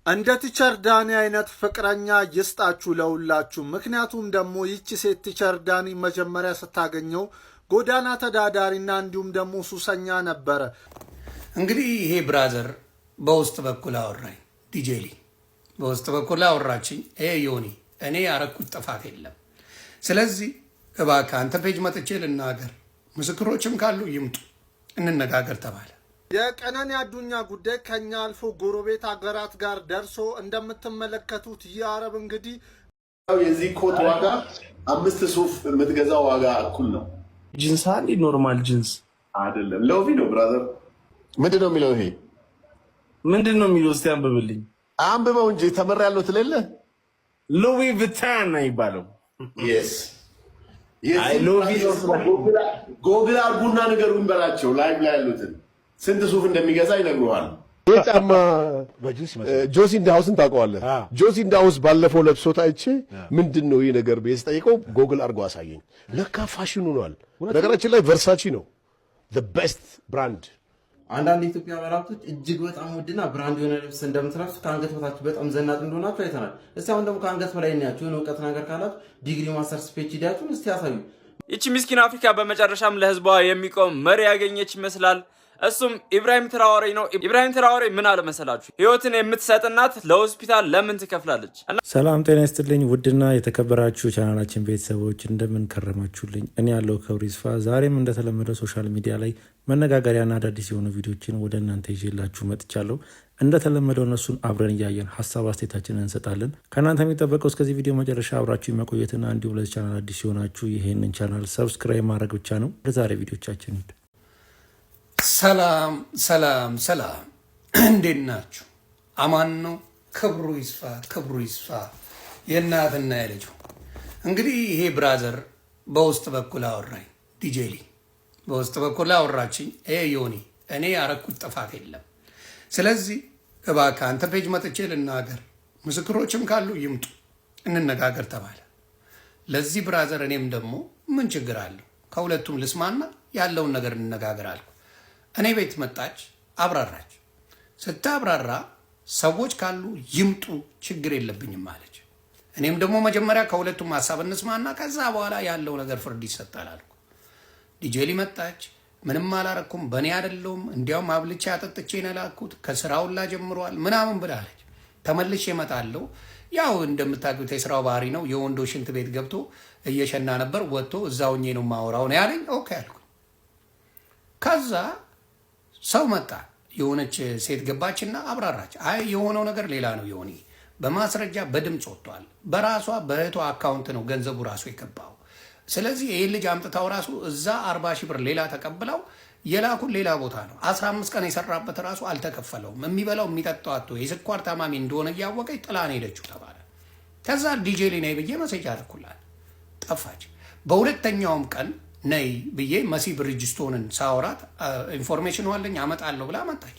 እንደ ቲቸር ዳኒ አይነት ፍቅረኛ ይስጣችሁ ለሁላችሁ። ምክንያቱም ደግሞ ይቺ ሴት ቲቸር ዳኒ መጀመሪያ ስታገኘው ጎዳና ተዳዳሪና እንዲሁም ደግሞ ሱሰኛ ነበረ። እንግዲህ ይሄ ብራዘር በውስጥ በኩል አወራኝ፣ ዲጄሊ በውስጥ በኩል አወራችኝ። ዮኒ እኔ ያረኩት ጥፋት የለም፣ ስለዚህ እባክህ አንተ ፔጅ መጥቼ ልናገር፣ ምስክሮችም ካሉ ይምጡ እንነጋገር ተባለ። የቀነኒ አዱኛ ጉዳይ ከኛ አልፎ ጎረቤት ሀገራት ጋር ደርሶ እንደምትመለከቱት የአረብ እንግዲህ የዚህ ኮት ዋጋ 5 ሱፍ የምትገዛው ዋጋ እኩል ነው። ጂንስ አንድ ኖርማል ጂንስ አይደለም፣ ሎቪ ነው ብራዘር። ምንድን ነው የሚለው? ይሄ ምንድን ነው የሚለው? እስቲ አንብብልኝ። አንብበው እንጂ ተመሪያለሁ ትለለ። ሉዊ ቪታን ነው የሚባለው። yes አይ ሎቪ ጎግል አርጉና ንገሩኝ በላቸው። ላይቭ ላይ ያሉትን ስንት ሱፍ እንደሚገዛ ይነግሩሃል። የጫማ ጆሲ እንዳውስን ታውቀዋለህ? ጆሲ እንዳውስ ባለፈው ለብሶት አይቼ ምንድን ነው ይህ ነገር ብዬ ስጠይቀው ጎግል አድርጎ አሳየኝ። ለካ ፋሽን ሆኗል። ነገራችን ላይ ቨርሳቺ ነው the best brand። አንዳንድ ኢትዮጵያ ባለሀብቶች እጅግ በጣም ውድና ብራንድ የሆነ ልብስ እንደምትለብሱ ከአንገት በታች በጣም ዘናጥ እንደሆናችሁ አይተናል። እስቲ አሁን ደግሞ ከአንገት በላይ እናያችሁ የሆነ እውቀት ነገር ካላችሁ ዲግሪ ማስተርስ ፒኤችዲያችሁን እስቲ ያሳዩ። ይቺ ምስኪን አፍሪካ በመጨረሻም ለህዝቧ የሚቆም መሪ ያገኘች ይመስላል። እሱም ኢብራሂም ትራኦሬ ነው። ኢብራሂም ትራኦሬ ምን አለ መሰላችሁ? ህይወትን የምትሰጥ እናት ለሆስፒታል ለምን ትከፍላለች? ሰላም ጤና ይስጥልኝ ውድና የተከበራችሁ ቻናላችን ቤተሰቦች እንደምን ከረማችሁልኝ? እኔ ያለው ክብሩ ይስፋ። ዛሬም እንደተለመደው ሶሻል ሚዲያ ላይ መነጋገሪያና አዳዲስ የሆኑ ቪዲዮችን ወደ እናንተ ይዤላችሁ መጥቻለሁ። እንደተለመደው እነሱን አብረን እያየን ሀሳብ አስተያየታችንን እንሰጣለን። ከእናንተ የሚጠበቀው እስከዚህ ቪዲዮ መጨረሻ አብራችሁ መቆየትና እንዲሁም ለዚህ ቻናል አዲስ ሲሆናችሁ ይሄንን ቻናል ሰብስክራይብ ማድረግ ብቻ ነው። ለዛሬ ቪዲዮቻችን ሰላም ሰላም ሰላም፣ እንዴት ናችሁ? አማን ነው? ክብሩ ይስፋ ክብሩ ይስፋ። የእናትና የልጁ እንግዲህ ይሄ ብራዘር በውስጥ በኩል አወራኝ፣ ዲጄሊ በውስጥ በኩል አወራችኝ። ዮኒ እኔ ያረኩት ጥፋት የለም፣ ስለዚህ እባክህ አንተ ፔጅ መጥቼ ልናገር፣ ምስክሮችም ካሉ ይምጡ እንነጋገር ተባለ። ለዚህ ብራዘር እኔም ደግሞ ምን ችግር አለው ከሁለቱም ልስማና ያለውን ነገር እንነጋገር አልኩ። እኔ ቤት መጣች፣ አብራራች። ስታብራራ ሰዎች ካሉ ይምጡ ችግር የለብኝም አለች። እኔም ደግሞ መጀመሪያ ከሁለቱም ሀሳብ እንስማና ከዛ በኋላ ያለው ነገር ፍርድ ይሰጣል አልኩ። ዲጄሊ መጣች። ምንም አላረኩም፣ በእኔ አይደለሁም፣ እንዲያውም አብልቼ አጠጥቼ ነው የላኩት፣ ከስራውላ ጀምሯል ምናምን ብላለች። ተመልሼ እመጣለሁ። ያው እንደምታውቁት የስራው ባህሪ ነው። የወንዶ ሽንት ቤት ገብቶ እየሸና ነበር፣ ወጥቶ እዛው ሆኜ ነው የማወራው ነው ያለኝ። ኦኬ አልኩ። ከዛ ሰው መጣ፣ የሆነች ሴት ገባችና አብራራች። አይ የሆነው ነገር ሌላ ነው፣ የሆነ በማስረጃ በድምፅ ወጥቷል። በራሷ በእህቷ አካውንት ነው ገንዘቡ ራሱ የገባው። ስለዚህ ይህ ልጅ አምጥታው ራሱ እዛ 40 ሺህ ብር ሌላ ተቀብለው የላኩን ሌላ ቦታ ነው። 15 ቀን የሰራበት ራሱ አልተከፈለውም። የሚበላው የሚጠጣው አጥቶ የስኳር ታማሚ እንደሆነ እያወቀች ጥላን ሄደችው ተባለ። ከዛ ዲጄሊ ነይ ብዬ መሴጅ አልኩላት፣ ጠፋች። በሁለተኛውም ቀን ነይ ብዬ መሲ ብሪጅስቶንን ሳወራት ኢንፎርሜሽን ዋለኝ አመጣለሁ ብላ መጣች።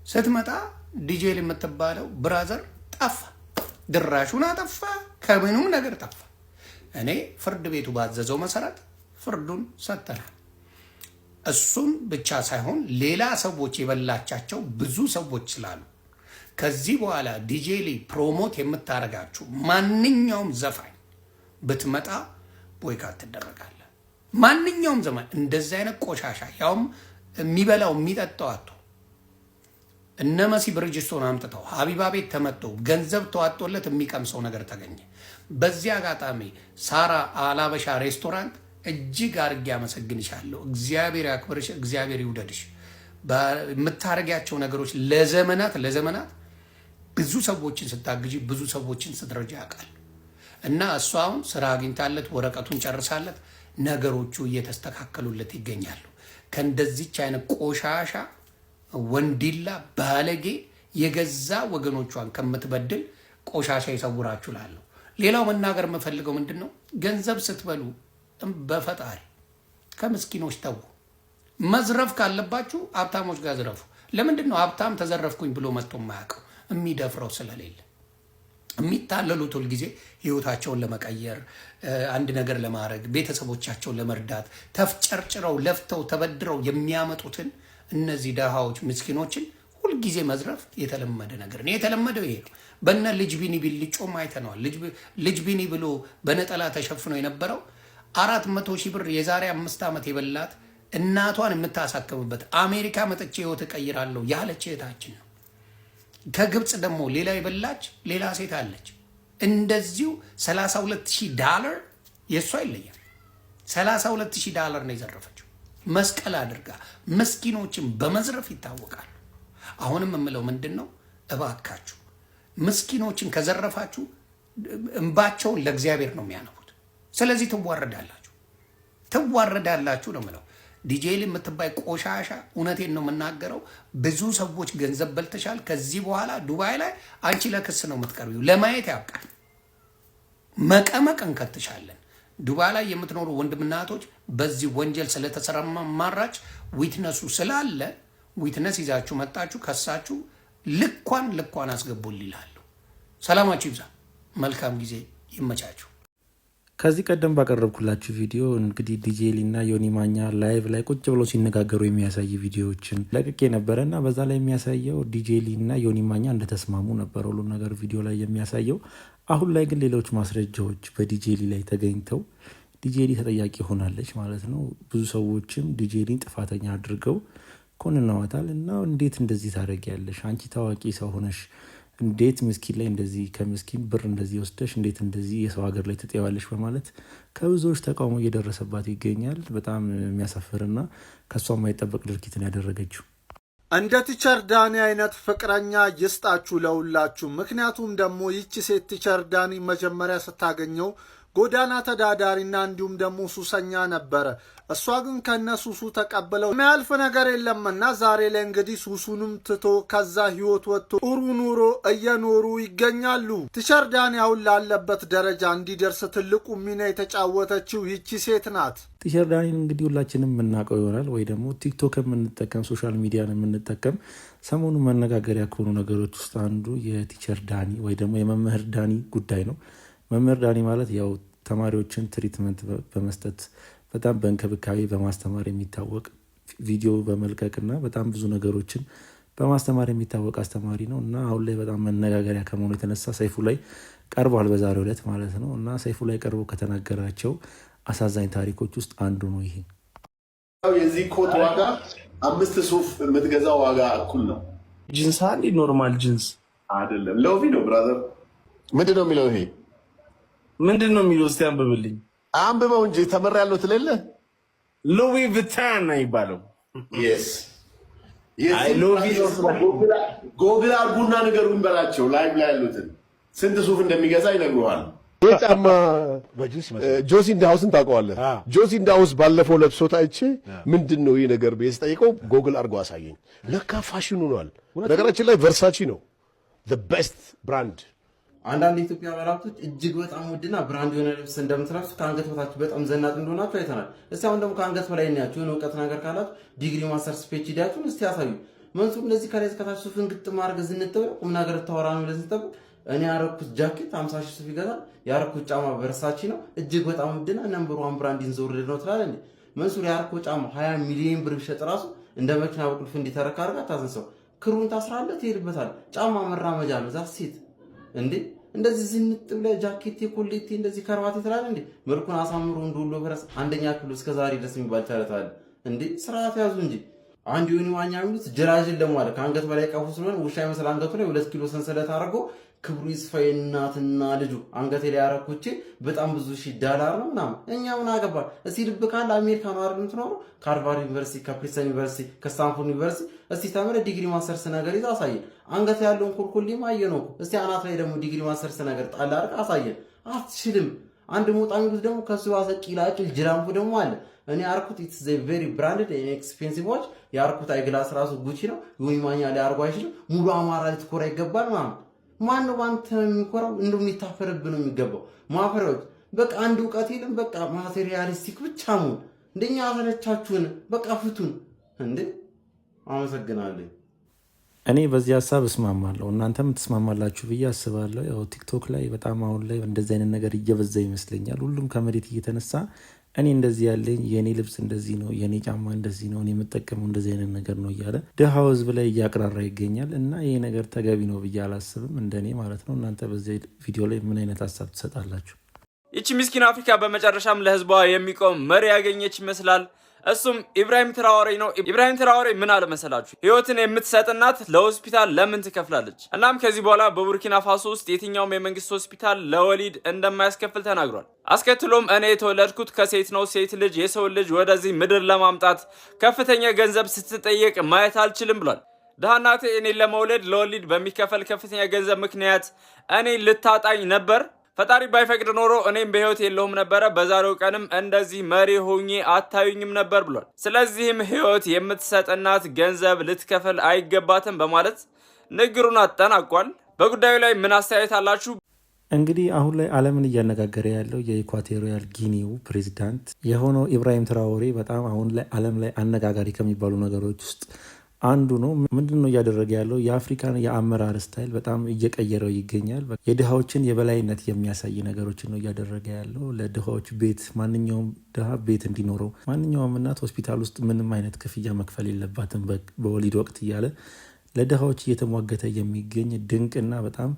ስትመጣ ዲጄሊ የምትባለው ብራዘር ጠፋ፣ ድራሹን አጠፋ፣ ከምንም ነገር ጠፋ። እኔ ፍርድ ቤቱ ባዘዘው መሰረት ፍርዱን ሰጥተናል። እሱን ብቻ ሳይሆን ሌላ ሰዎች የበላቻቸው ብዙ ሰዎች ስላሉ ከዚህ በኋላ ዲጄሊ ፕሮሞት የምታደርጋችሁ ማንኛውም ዘፋኝ ብትመጣ ቦይካት ትደረጋለ። ማንኛውም ዘመን እንደዚህ አይነት ቆሻሻ ያውም የሚበላው የሚጠጣው አቶ እነ መሲ ብሪጅስቶን አምጥተው ሀቢባ ቤት ተመተው ገንዘብ ተዋጦለት የሚቀምሰው ነገር ተገኘ። በዚህ አጋጣሚ ሳራ አላበሻ ሬስቶራንት እጅግ አድርጌ አመሰግንሻለሁ። እግዚአብሔር ያክብርሽ፣ እግዚአብሔር ይውደድሽ። የምታደርጊያቸው ነገሮች ለዘመናት ብዙ ሰዎችን ስታግጂ፣ ብዙ ሰዎችን ስትረጃ ያውቃል። እና እሷ አሁን ስራ አግኝታለት ወረቀቱን ጨርሳለት ነገሮቹ እየተስተካከሉለት ይገኛሉ። ከእንደዚች አይነት ቆሻሻ ወንዲላ ባለጌ የገዛ ወገኖቿን ከምትበድል ቆሻሻ ይሰውራችሁ ላለሁ። ሌላው መናገር የምፈልገው ምንድን ነው? ገንዘብ ስትበሉ በፈጣሪ ከምስኪኖች ተው። መዝረፍ ካለባችሁ ሀብታሞች ጋር ዝረፉ። ለምንድን ነው ሀብታም ተዘረፍኩኝ ብሎ መጥቶ የማያውቀው? የሚደፍረው ስለሌለ። የሚታለሉት ሁል ጊዜ ህይወታቸውን ለመቀየር አንድ ነገር ለማድረግ ቤተሰቦቻቸውን ለመርዳት ተፍጨርጭረው ለፍተው ተበድረው የሚያመጡትን እነዚህ ደሃዎች ምስኪኖችን ሁልጊዜ መዝረፍ የተለመደ ነገር ነው። የተለመደው ይሄ ነው። በነ ልጅ ቢኒ ቢልጮም አይተነዋል። ልጅ ቢኒ ብሎ በነጠላ ተሸፍኖ የነበረው 400 ሺህ ብር የዛሬ 5 ዓመት የበላት እናቷን የምታሳክምበት አሜሪካ መጥቼ ህይወት እቀይራለሁ ያለች እህታችን ነው። ከግብፅ ደግሞ ሌላ የበላች ሌላ ሴት አለች። እንደዚሁ $32,000 የእሷ ይለያል። $32,000 ነው የዘረፈችው። መስቀል አድርጋ ምስኪኖችን በመዝረፍ ይታወቃሉ። አሁንም የምለው ምንድን ነው? እባካችሁ ምስኪኖችን ከዘረፋችሁ እንባቸውን ለእግዚአብሔር ነው የሚያነቡት። ስለዚህ ትዋረዳላችሁ ነው የምለው። ዲጄል የምትባይ ቆሻሻ፣ እውነቴን ነው የምናገረው። ብዙ ሰዎች ገንዘብ በልተሻል። ከዚህ በኋላ ዱባይ ላይ አንቺ ለክስ ነው የምትቀርቢው። ለማየት ያብቃል። መቀመቅ እንከትሻለን። ዱባይ ላይ የምትኖሩ ወንድምናቶች በዚህ ወንጀል ስለተሰማራች ዊትነሱ ስላለ ዊትነስ ይዛችሁ መጣችሁ ከሳችሁ ልኳን አስገቡል ይላሉ። ሰላማችሁ ይብዛ። መልካም ጊዜ ይመቻችሁ። ከዚህ ቀደም ባቀረብኩላችሁ ቪዲዮ እንግዲህ ዲጄሊ እና ዮኒ ማኛ ላይቭ ላይ ቁጭ ብለው ሲነጋገሩ የሚያሳይ ቪዲዮዎችን ለቅቄ ነበረ እና በዛ ላይ የሚያሳየው ዲጄሊ እና ዮኒ ማኛ እንደተስማሙ ነበር ሁሉ ነገር ቪዲዮ ላይ የሚያሳየው። አሁን ላይ ግን ሌሎች ማስረጃዎች በዲጄሊ ላይ ተገኝተው ዲጄሊ ተጠያቂ ሆናለች ማለት ነው። ብዙ ሰዎችም ዲጄሊን ጥፋተኛ አድርገው ኮንነዋታል። እና እንዴት እንደዚህ ታደርጊያለሽ? አንቺ ታዋቂ ሰው ሆነሽ እንዴት ምስኪን ላይ እንደዚህ ከምስኪን ብር እንደዚህ ወስደሽ እንዴት እንደዚህ የሰው ሀገር ላይ ትጠዋለሽ? በማለት ከብዙዎች ተቃውሞ እየደረሰባት ይገኛል። በጣም የሚያሳፍርና ከሷ የማይጠበቅ ድርጊትን ያደረገችው። እንደ ቲቸር ዳኒ አይነት ፍቅረኛ ይስጣችሁ ለሁላችሁ። ምክንያቱም ደግሞ ይቺ ሴት ቲቸር ዳኒ መጀመሪያ ስታገኘው ጎዳና ተዳዳሪና እንዲሁም ደግሞ ሱሰኛ ነበረ። እሷ ግን ከነሱሱ ተቀብለው የሚያልፍ ነገር የለምና ዛሬ ላይ እንግዲህ ሱሱንም ትቶ ከዛ ህይወት ወጥቶ ጥሩ ኑሮ እየኖሩ ይገኛሉ። ቲቸር ዳኒ አሁን ላለበት ደረጃ እንዲደርስ ትልቁ ሚና የተጫወተችው ይቺ ሴት ናት። ቲቸር ዳኒን እንግዲህ ሁላችንም የምናውቀው ይሆናል፣ ወይ ደግሞ ቲክቶክ የምንጠቀም ሶሻል ሚዲያን የምንጠቀም ሰሞኑ መነጋገሪያ ከሆኑ ነገሮች ውስጥ አንዱ የቲቸር ዳኒ ወይ ደግሞ የመምህር ዳኒ ጉዳይ ነው። መምህር ዳኒ ማለት ያው ተማሪዎችን ትሪትመንት በመስጠት በጣም በእንክብካቤ በማስተማር የሚታወቅ ቪዲዮ በመልቀቅና በጣም ብዙ ነገሮችን በማስተማር የሚታወቅ አስተማሪ ነው እና አሁን ላይ በጣም መነጋገሪያ ከመሆኑ የተነሳ ሰይፉ ላይ ቀርቧል፣ በዛሬው ዕለት ማለት ነው። እና ሰይፉ ላይ ቀርቦ ከተናገራቸው አሳዛኝ ታሪኮች ውስጥ አንዱ ነው ይሄ። የዚህ ኮት ዋጋ 5 ሱፍ የምትገዛው ዋጋ እኩል ነው። ጂንስ አንዴ ኖርማል ጂንስ አይደለም፣ ሎቪ ነው ብራዘር። ምንድን ነው የሚለው ይሄ? ምንድን ነው የሚለው? እስቲ አንብብልኝ። አንብበው እንጂ ተመሪያለሁ ትለለ። ሉዊ ቪታን ነው የሚባለው። ጎግል አርጉና ንገሩኝ በላቸው። ላይቭ ላይ ያሉትን ስንት ሱፍ እንደሚገዛ ይነግሩሃል። ይህ ጫማ ጆሲ ኢንዳውስን ታውቀዋለህ? ጆሲ ኢንዳውስ ባለፈው ለብሶት አይቼ ምንድን ነው ይህ ነገር ብዬ ስጠይቀው ጎግል አርጎ አሳየኝ። ለካ ፋሽን ሆኗል። ነገራችን ላይ ቨርሳቺ ነው ቤስት ብራንድ። አንዳንድ የኢትዮጵያ ባለሀብቶች እጅግ በጣም ውድና ብራንድ የሆነ ልብስ እንደምትለብሱ ከአንገት በታችሁ በጣም ዘናጥ እንደሆናችሁ አይተናል። እስቲ አሁን ደግሞ ከአንገት በላይ እናያችሁ የሆነ እውቀት ነገር ካላችሁ ዲግሪ ማስተርስ ፒኤችዲ ሄዳችሁን እስቲ ያሳዩ። መንሱር እንደዚህ ከላይ እስከታች ሱፍን ግጥም አድርገህ ዝንጥብ ቁም ነገር ተወራ ነው ለዚህ ጠብቅ። እኔ ያረኩት ጃኬት 50 ሺህ ሱፍ ይገዛል። ያረኩት ጫማ ቨርሳቺ ነው እጅግ በጣም ውድና ነምበር 1 ብራንድ ኢንዘውርድ ነው ትላለህ እንዴ? መንሱር ያረኩት ጫማ 20 ሚሊዮን ብር ቢሸጥ ራሱ እንደ መኪና በቁልፍ እንዲተረካ አድርጋ ታዘንሰው። ክሩን ታስራለህ፣ ትሄድበታል። ጫማ መራመጃ ነው ዛት ሴት እንዴ እንደዚህ ዝንጥ ብለህ ጃኬት ኮሌቴ እንደዚህ ከርባቴ ትላለህ እንዴ? መልኩን አሳምሮ እንደውሎ በረስ አንደኛ ክፍል እስከ ዛሬ ድረስ የሚባል ተረታለ እንዴ? ስርዓት ያዙ እንጂ። አንድ ዮኒ ማኛ የሚሉት ጅራጅን ለማለ ከአንገት በላይ ቀፉ ስለሆነ ውሻ ይመስል አንገቱ ላይ 2 ኪሎ ሰንሰለት አድርጎ ክብሩ ይስፋ እናትና ልጁ አንገቴ ላይ ያረኩቼ በጣም ብዙ $1000 ነው ምናምን። እኛ ምን አገባ? እስቲ ልብ ካለ አሜሪካ ነው አይደል የምትኖረው? ከሃርቫርድ ዩኒቨርሲቲ፣ ከፕሪንስተን ዩኒቨርሲቲ፣ ከስታንፎርድ ዩኒቨርሲቲ እስቲ ተምረህ ዲግሪ ማስተርስ ነገር ይዘህ አሳየን። አንገት ያለውን ኮልኮሌማ አየነው። እስቲ አናት ላይ ደግሞ ዲግሪ ማስተርስ ነገር ጣል አድርገህ አሳየን። አትችልም። አንድ ሞጣ የሚሉት ደግሞ ከሱ ዋሰ ቂላጭል ጅራንፉ ደግሞ አለ። እኔ ያርኩት ኢትስ ዘ ቬሪ ብራንድድ ኤክስፔንሲቭ ዋች ያርኩት አይግላስ ራሱ ጉቺ ነው። ዮኒ ማኛ ላይ አርጎ አይችልም። ሙሉ አማራ ልትኮራ ይገባል ማለት ማን ነው አንተ የሚኮራው? እንደው የሚታፈርብህ ነው የሚገባው። ማፈሪያዎች በቃ አንድ እውቀት የለም። በቃ ማቴሪያሊስቲክ ብቻ ነው። እንደኛ አሰለቻችሁን። በቃ ፍቱን እንዴ። አመሰግናለሁ። እኔ በዚህ ሀሳብ እስማማለሁ፣ እናንተም ትስማማላችሁ ብዬ አስባለሁ። ያው ቲክቶክ ላይ በጣም አሁን ላይ እንደዚህ አይነት ነገር እየበዛ ይመስለኛል። ሁሉም ከመሬት እየተነሳ እኔ እንደዚህ ያለኝ የኔ ልብስ እንደዚህ ነው፣ የኔ ጫማ እንደዚህ ነው፣ እኔ የምጠቀመው እንደዚህ አይነት ነገር ነው እያለ ድሃው ህዝብ ላይ እያቅራራ ይገኛል። እና ይሄ ነገር ተገቢ ነው ብዬ አላስብም፣ እንደኔ ማለት ነው። እናንተ በዚህ ቪዲዮ ላይ ምን አይነት ሀሳብ ትሰጣላችሁ? ይቺ ምስኪን አፍሪካ በመጨረሻም ለህዝቧ የሚቆም መሪ ያገኘች ይመስላል። እሱም ኢብራሂም ትራኦሬ ነው። ኢብራሂም ትራኦሬ ምን አለ መሰላችሁ? ህይወትን የምትሰጥ እናት ለሆስፒታል ለምን ትከፍላለች? እናም ከዚህ በኋላ በቡርኪና ፋሶ ውስጥ የትኛውም የመንግስት ሆስፒታል ለወሊድ እንደማያስከፍል ተናግሯል። አስከትሎም እኔ የተወለድኩት ከሴት ነው፣ ሴት ልጅ የሰው ልጅ ወደዚህ ምድር ለማምጣት ከፍተኛ ገንዘብ ስትጠየቅ ማየት አልችልም ብሏል። ድሃ እናቴ እኔን ለመውለድ ለወሊድ በሚከፈል ከፍተኛ ገንዘብ ምክንያት እኔ ልታጣኝ ነበር። ፈጣሪ ባይፈቅድ ኖሮ እኔም በህይወት የለሁም ነበረ። በዛሬው ቀንም እንደዚህ መሪ ሆኜ አታዩኝም ነበር ብሏል። ስለዚህም ህይወት የምትሰጥ እናት ገንዘብ ልትከፍል አይገባትም በማለት ንግሩን አጠናቋል። በጉዳዩ ላይ ምን አስተያየት አላችሁ? እንግዲህ አሁን ላይ ዓለምን እያነጋገረ ያለው የኢኳቶሪያል ጊኒው ፕሬዚዳንት የሆነው ኢብራሂም ትራኦሬ በጣም አሁን ላይ ዓለም ላይ አነጋጋሪ ከሚባሉ ነገሮች ውስጥ አንዱ ነው። ምንድን ነው እያደረገ ያለው? የአፍሪካን የአመራር ስታይል በጣም እየቀየረው ይገኛል። የድሃዎችን የበላይነት የሚያሳይ ነገሮችን ነው እያደረገ ያለው። ለድሃዎች ቤት፣ ማንኛውም ድሃ ቤት እንዲኖረው፣ ማንኛውም እናት ሆስፒታል ውስጥ ምንም አይነት ክፍያ መክፈል የለባትም በወሊድ ወቅት እያለ ለድሃዎች እየተሟገተ የሚገኝ ድንቅና በጣም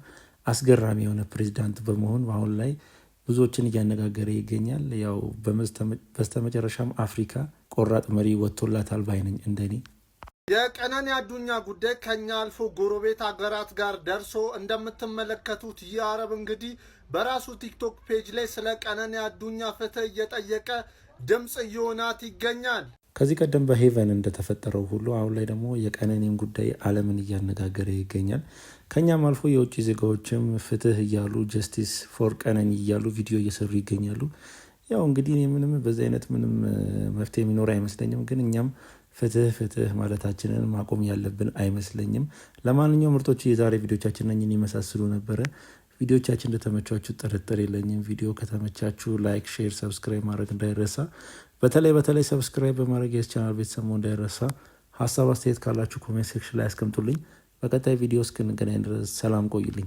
አስገራሚ የሆነ ፕሬዚዳንት በመሆን አሁን ላይ ብዙዎችን እያነጋገረ ይገኛል። ያው በስተመጨረሻም አፍሪካ ቆራጥ መሪ ወጥቶላታል ባይነኝ እንደኔ። የቀነኒ አዱኛ ጉዳይ ከኛ አልፎ ጎረቤት ሀገራት ጋር ደርሶ እንደምትመለከቱት ይህ አረብ እንግዲህ በራሱ ቲክቶክ ፔጅ ላይ ስለ ቀነኒ አዱኛ ፍትህ እየጠየቀ ድምፅ እየሆናት ይገኛል። ከዚህ ቀደም በሄቨን እንደተፈጠረው ሁሉ አሁን ላይ ደግሞ የቀነኒን ጉዳይ ዓለምን እያነጋገረ ይገኛል። ከኛም አልፎ የውጭ ዜጋዎችም ፍትህ እያሉ ጀስቲስ ፎር ቀነኒ እያሉ ቪዲዮ እየሰሩ ይገኛሉ። ያው እንግዲህ ምንም በዚህ አይነት ምንም መፍትሄ የሚኖር አይመስለኝም። ግን እኛም ፍትህ ማለታችንን ማቆም ያለብን አይመስለኝም። ለማንኛውም ምርጦች የዛሬ ቪዲዮቻችን ነኝን ይመሳስሉ ነበረ። ቪዲዮቻችን እንደተመቻችሁ ጥርጥር የለኝም። ቪዲዮ ከተመቻችሁ ላይክ፣ ሼር፣ ሰብስክራይብ ማድረግ እንዳይረሳ። በተለይ ሰብስክራይብ በማድረግ የስ ቻናል ቤተሰብ እንዳይረሳ። ሀሳብ አስተያየት ካላችሁ ኮሜንት ሴክሽን ላይ አስቀምጡልኝ። በቀጣይ ቪዲዮ እስክንገናኝ ድረስ ሰላም ቆዩልኝ።